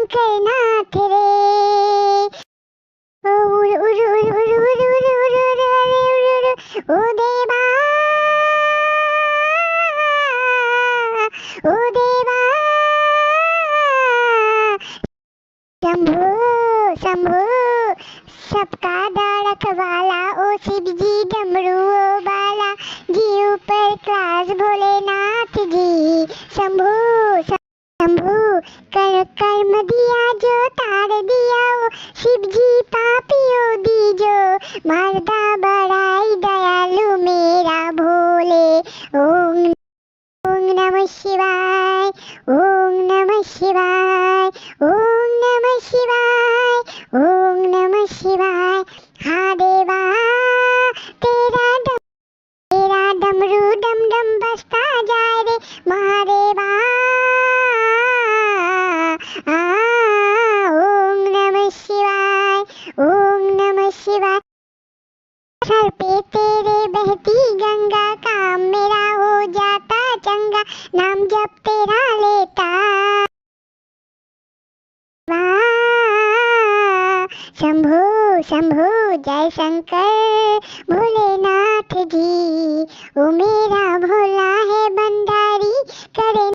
शंकर नाथ रे। ओ उड़ उड़ उड़ उड़ उड़ उड़ उड़ उड़ अरे उड़ उड़ ओ देवा, ओ देवा। शंभो शंभो सबका दाड़क वाला, ओ शिव जी डमरू ओ बाला, जी ऊपर क्लास भोलेनाथ जी। शंभो शंभो कर्म दिया जो तार दिया, ओ शिव जी पापियों दीजो, मर्दा बड़ाई दयालु मेरा भोले। ओम ओम नमः शिवाय, ओम नमः शिवाय, ओम नमः शिवाय, ओम नमः शिवाय। हाँ देवा तेरा डमरू डम डम बजता जाए रे महादेवा। ओम नमः शिवाय, ओम नमः शिवाय। सर पे तेरे बहती गंगा, काम मेरा हो जाता चंगा, नाम जब तेरा लेता। शंभो शंभो जय शंकर भोलेनाथ जी, ओ मेरा भोला है बंधारी करे